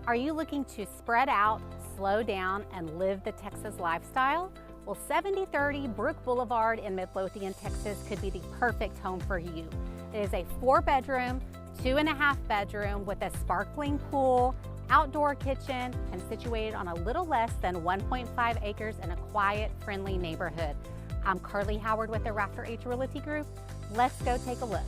Are you looking to spread out, slow down, and live the Texas lifestyle? Well, 7030 Brooke Blvd in Midlothian, Texas could be the perfect home for you. It is a 4-bedroom, 2.5 bedroom with a sparkling pool, outdoor kitchen, and situated on a little less than 1.5 acres in a quiet, friendly neighborhood. I'm Carlee Howard with the Rafter Realty Group. Let's go take a look.